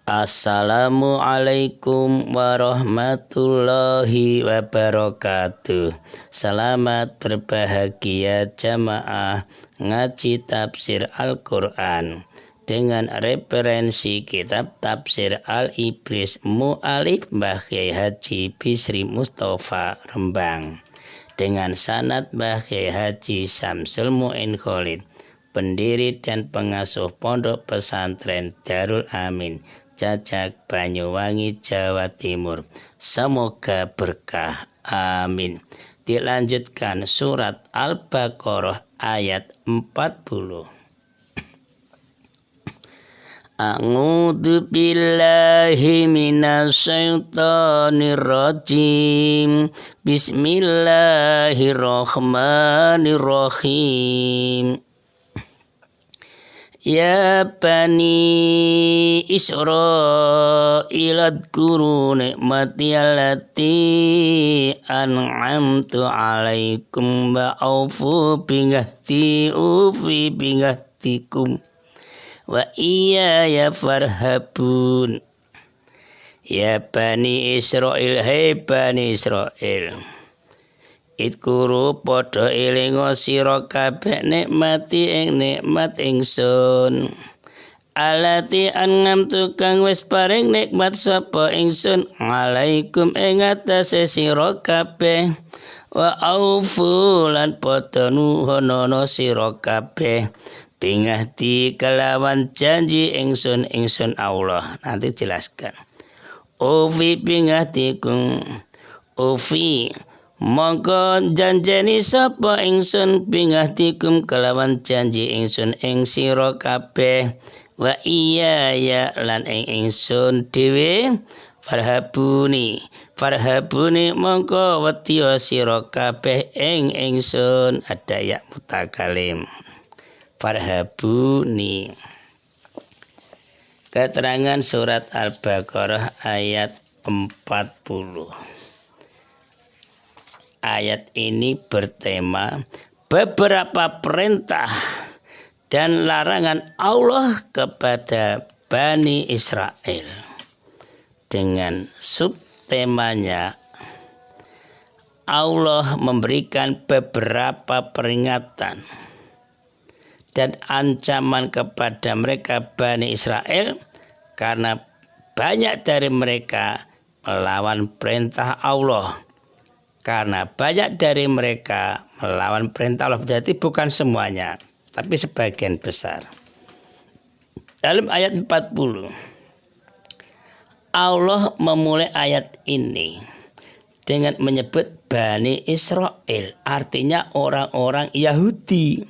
Assalamualaikum warahmatullahi wabarakatuh. Selamat berbahagia jamaah ngaji tafsir Al-Quran dengan referensi kitab tafsir Al-Ibris Mu'alif Mbah Kyai Haji Bisri Mustafa Rembang dengan sanad Mbah Kyai Haji Syamsul Mu'in Khalid, pendiri dan pengasuh Pondok Pesantren Darul Amin Cacak Banyuwangi, Jawa Timur. Semoga berkah, amin. Dilanjutkan surat Al-Baqarah ayat 40. A'udzu billahi minasyaitonir rajim. Bismillahirrahmanirrahim. Ya Bani Israil adkuru ni'mati allati an'amtu alaikum wa aufu bingahti ufi bingahtikum wa iyaya farhabun. Ya Bani Israil, hai Bani Israil, Idkuru podo ilingo sira kabeh nikmati ing nikmat ingsun, alati an'amtu kang wis paring nikmat sapa ingsun alaikum ing atase sira kabeh, wa aufu lan padha nuhonono sira kabeh bingahti kelawan janji ingsun Allah. Nanti jelaskan. Ufi bingahtikum, ufi mongko janjeni sapa ingsun bingahtikum kelawan janji ingsun ing sira kabeh, wa iya ya lan ing ingsun dhewe farhabuni mongko wetiya sira kabeh ing ingsun. Ada ya mutakalim farhabuni. Keterangan surat Al-Baqarah ayat 40. Ayat ini bertema beberapa perintah dan larangan Allah kepada Bani Israel, dengan subtemanya Allah memberikan beberapa peringatan dan ancaman kepada mereka Bani Israel karena banyak dari mereka melawan perintah Allah. Karena banyak dari mereka melawan perintah Allah, berarti bukan semuanya, tapi sebagian besar. Dalam ayat 40, Allah memulai ayat ini dengan menyebut Bani Israel, artinya orang-orang Yahudi.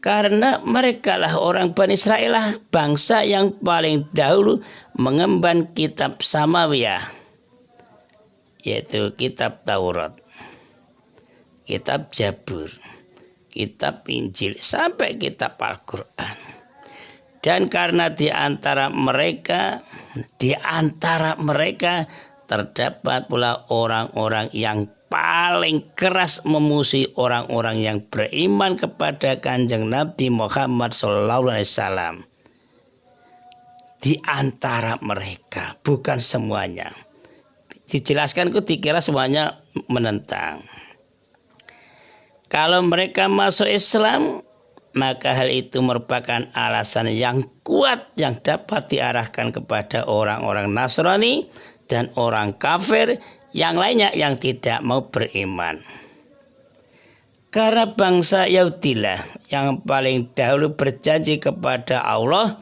Karena mereka lah orang Bani Israel lah bangsa yang paling dahulu mengemban kitab Samawiyah, yaitu kitab Taurat, kitab Zabur, kitab Injil, sampai kitab Al-Quran. Dan karena di antara mereka terdapat pula orang-orang yang paling keras memusuhi orang-orang yang beriman kepada Kanjeng Nabi Muhammad SAW. Di antara mereka, bukan semuanya. Dijelaskan itu dikira semuanya menentang. Kalau mereka masuk Islam, maka hal itu merupakan alasan yang kuat yang dapat diarahkan kepada orang-orang Nasrani dan orang kafir yang lainnya yang tidak mau beriman. Karena bangsa Yahudilah yang paling dahulu berjanji kepada Allah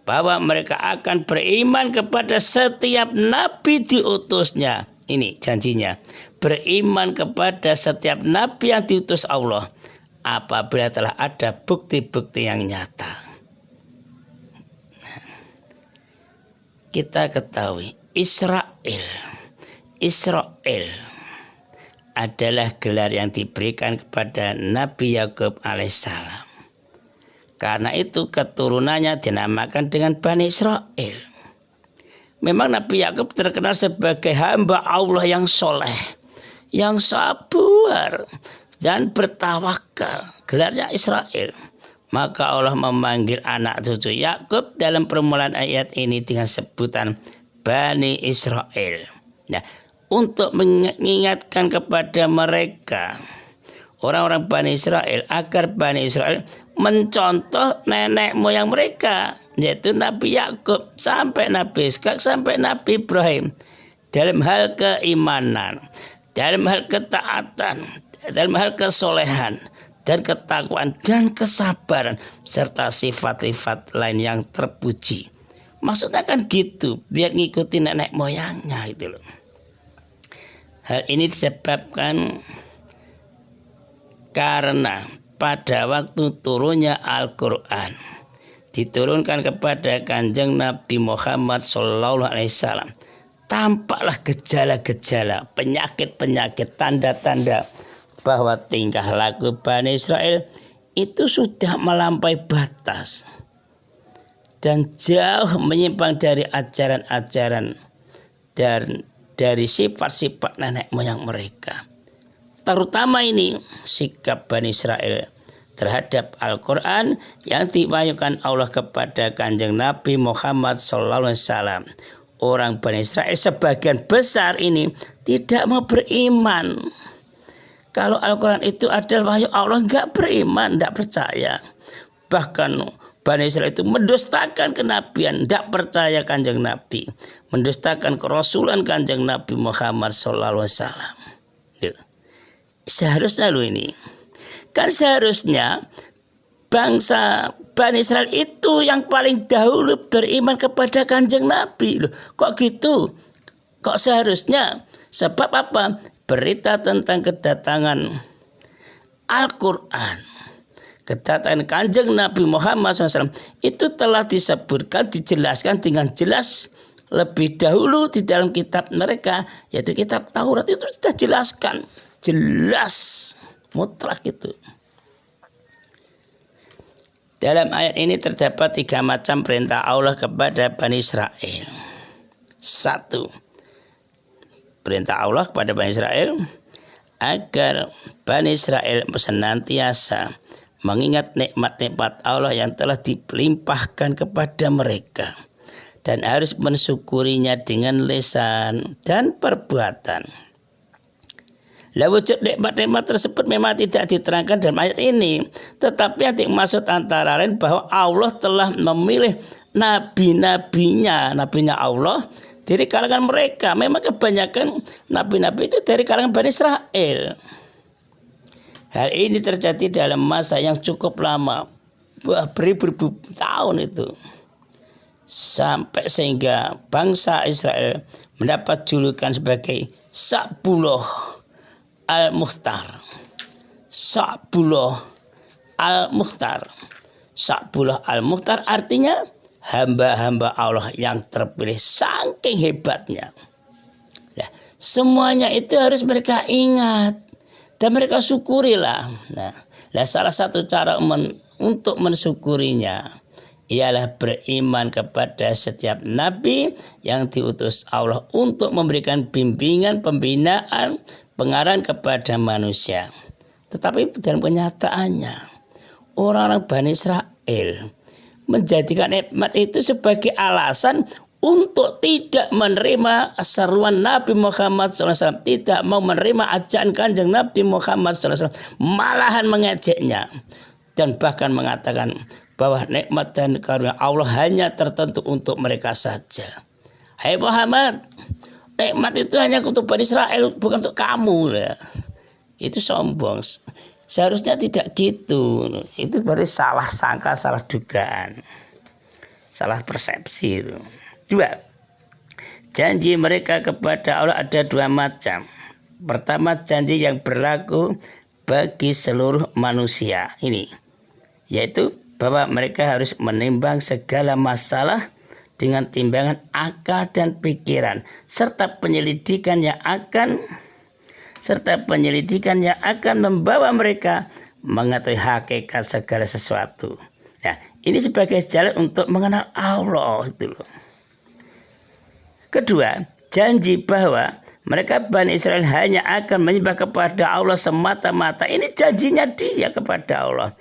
bahwa mereka akan beriman kepada setiap nabi diutusnya. Ini janjinya, beriman kepada setiap nabi yang diutus Allah apabila telah ada bukti-bukti yang nyata. Kita ketahui Israel adalah gelar yang diberikan kepada Nabi Yakub alaihissalam. Karena itu keturunannya dinamakan dengan Bani Israel. Memang Nabi Yakub terkenal sebagai hamba Allah yang soleh, yang sabar dan bertawakal. Gelarnya Israel. maka Allah memanggil anak cucu Yakub dalam permulaan ayat ini dengan sebutan Bani Israel. Nah, untuk mengingatkan kepada mereka orang-orang Bani Israel agar Bani Israel mencontoh nenek moyang mereka, yaitu Nabi Yakub sampai Nabi Ishak sampai Nabi Ibrahim dalam hal keimanan, dalam hal ketaatan, dalam hal kesolehan dan ketakwaan dan kesabaran serta sifat-sifat lain yang terpuji. Maksudnya kan gitu, biar ngikuti nenek moyangnya itu loh. Hal ini disebabkan karena pada waktu turunnya Al-Quran diturunkan kepada Kanjeng Nabi Muhammad SAW, tampaklah gejala-gejala, penyakit-penyakit, tanda-tanda bahwa tingkah laku Bani Israel itu sudah melampaui batas dan jauh menyimpang dari ajaran-ajaran dan dari sifat-sifat nenek moyang mereka. Terutama ini sikap Bani Israel terhadap Al-Quran yang diwahyukan Allah kepada Kanjeng Nabi Muhammad SAW. Orang Bani Israel sebagian besar ini tidak mau beriman. Kalau Al-Quran itu adalah wahyu Allah, enggak beriman, enggak percaya. Bahkan Bani Israel itu mendustakan kenabian, enggak percaya Kanjeng Nabi, mendustakan kerasulan Kanjeng Nabi Muhammad SAW. Seharusnya lo ini, kan seharusnya bangsa Bani Israel itu yang paling dahulu beriman kepada Kanjeng Nabi. Loh, kok gitu? Kok seharusnya? Sebab apa? Berita tentang kedatangan Al-Quran, kedatangan Kanjeng Nabi Muhammad SAW itu telah disebutkan, dijelaskan dengan jelas lebih dahulu di dalam kitab mereka, yaitu kitab Taurat. Itu sudah jelaskan, jelas, mutlak itu. Dalam ayat ini terdapat 3 macam perintah Allah kepada Bani Israel. 1. Perintah Allah kepada Bani Israel agar Bani Israel senantiasa mengingat nikmat-nikmat Allah yang telah dilimpahkan kepada mereka dan harus mensyukurinya dengan lisan dan perbuatan. Lah wujud nikmat-nikmat tersebut memang tidak diterangkan dalam ayat ini, tetapi yang dimaksud antara lain bahwa Allah telah memilih nabi-nabinya Allah dari kalangan mereka. Memang kebanyakan nabi-nabi itu dari kalangan Bani Israel. Hal ini terjadi dalam masa yang cukup lama, beribu-ribu tahun itu, sampai sehingga bangsa Israel mendapat julukan sebagai Sa'buloh Al-Mukhtar. Sa'buloh Al-Mukhtar. Sa'buloh Al-Mukhtar artinya hamba-hamba Allah yang terpilih, saking hebatnya. Nah, semuanya itu harus mereka ingat dan mereka syukurilah. Nah, salah satu cara untuk mensyukurinya ialah beriman kepada setiap nabi yang diutus Allah untuk memberikan bimbingan, pembinaan, pengarahan kepada manusia. Tetapi dalam kenyataannya orang-orang Bani Israel menjadikan nikmat itu sebagai alasan untuk tidak menerima seruan Nabi Muhammad SAW, tidak mau menerima ajakan Kanjeng Nabi Muhammad SAW, malahan mengejeknya dan bahkan mengatakan bahwa nikmat dan karunia Allah hanya tertentu untuk mereka saja. Hai Muhammad, nikmat itu hanya untuk Bani Israel, bukan untuk kamu. Itu sombong. Seharusnya tidak gitu. Itu berarti salah sangka, salah dugaan, salah persepsi itu. 2. Janji mereka kepada Allah ada 2 macam. Pertama, janji yang berlaku bagi seluruh manusia ini, yaitu bahwa mereka harus menimbang segala masalah dengan timbangan akal dan pikiran, serta penyelidikan yang akan membawa mereka mengetahui hakikat segala sesuatu. Nah, ini sebagai jalan untuk mengenal Allah itu loh. Kedua, janji bahwa mereka Bani Israel hanya akan menyembah kepada Allah semata-mata. Ini janjinya dia kepada Allah.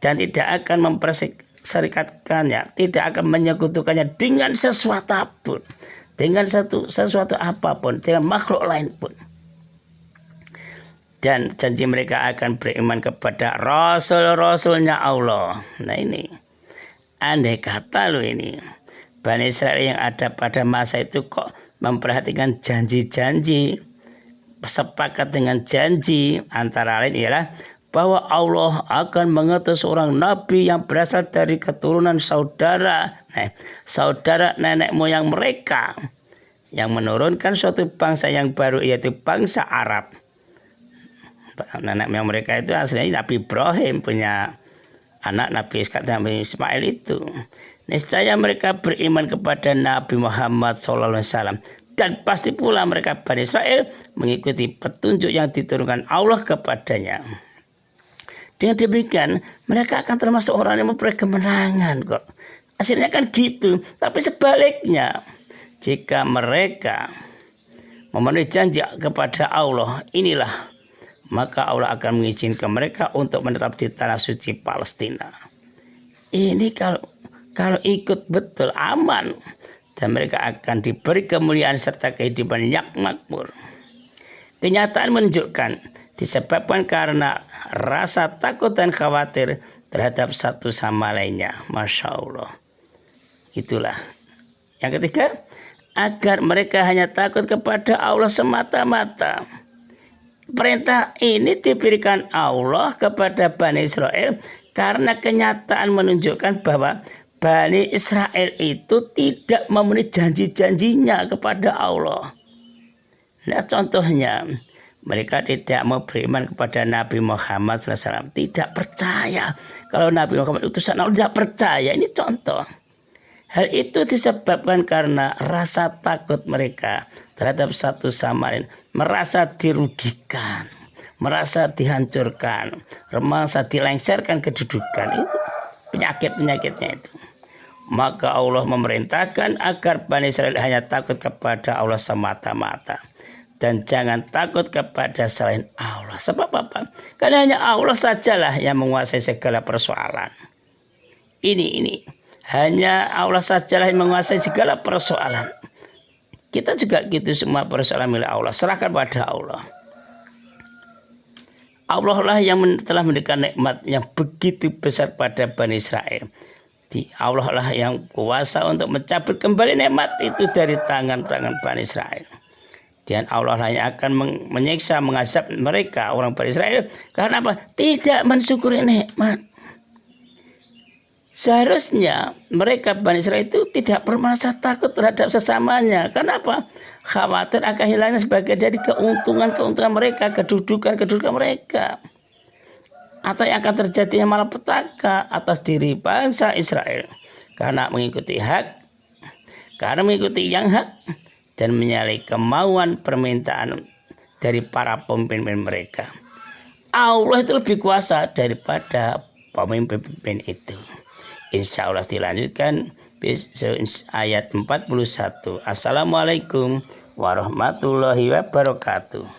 dan tidak akan memperserikatkannya, tidak akan menyekutukannya dengan sesuatu apapun, dengan sesuatu apapun, dengan makhluk lain pun. Dan janji mereka akan beriman kepada rasul-rasulnya Allah. Nah ini, andai kata loh ini, Bani Israel yang ada pada masa itu kok memperhatikan janji-janji, sepakat dengan janji, antara lain ialah bahwa Allah akan mengutus seorang nabi yang berasal dari keturunan saudara nenek moyang mereka, yang menurunkan suatu bangsa yang baru, yaitu bangsa Arab. Nenek moyang mereka itu aslinya Nabi Ibrahim, punya anak Nabi Ishak dan Nabi Ismail itu. Niscaya mereka beriman kepada Nabi Muhammad SAW, dan pasti pula mereka Bani Israel mengikuti petunjuk yang diturunkan Allah kepadanya. Dengan demikian mereka akan termasuk orang yang memperoleh kemenangan kok. Hasilnya kan gitu. Tapi sebaliknya, jika mereka memenuhi janji kepada Allah, inilah maka Allah akan mengizinkan mereka untuk menetap di tanah suci Palestina. Ini kalau ikut betul aman, dan mereka akan diberi kemuliaan serta kehidupan yang makmur. Kenyataan menunjukkan disebabkan karena rasa takut dan khawatir terhadap satu sama lainnya. Masya Allah. Itulah. Yang ketiga, agar mereka hanya takut kepada Allah semata-mata. Perintah ini diberikan Allah kepada Bani Israel karena kenyataan menunjukkan bahwa Bani Israel itu tidak memenuhi janji-janjinya kepada Allah. Nah, contohnya, mereka tidak mau beriman kepada Nabi Muhammad SAW. Tidak percaya kalau Nabi Muhammad utusan Allah, tidak percaya. Ini contoh. Hal itu disebabkan karena rasa takut mereka terhadap satu sama lain, merasa dirugikan, merasa dihancurkan, merasa dilengsarkan kedudukan. Itu penyakit-penyakitnya itu. Maka Allah memerintahkan agar Bani Israel hanya takut kepada Allah semata-mata, dan jangan takut kepada selain Allah. Sebab apa? Karena hanya Allah sajalah yang menguasai segala persoalan. Ini hanya Allah sajalah yang menguasai segala persoalan. Kita juga gitu, semua persoalan milik Allah, serahkan pada Allah. Allah lah yang telah memberikan nikmat yang begitu besar pada Bani Israel. Allah lah yang kuasa untuk mencabut kembali nikmat itu dari tangan-tangan Bani Israel. Dan Allah lah yang akan menyiksa, mengazab mereka, orang Bani Israel. Karena apa? Tidak mensyukuri nikmat. Seharusnya mereka Bani Israel itu tidak merasa takut terhadap sesamanya. Karena apa? Khawatir akan hilangnya sebagian dari keuntungan mereka, kedudukan mereka. Atau yang akan terjadinya malapetaka atas diri bangsa Israel karena mengikuti yang hak dan menyalahi kemauan permintaan dari para pemimpin mereka. Allah itu lebih kuasa daripada pemimpin itu. Insya Allah dilanjutkan ayat 41. Assalamualaikum warahmatullahi wabarakatuh.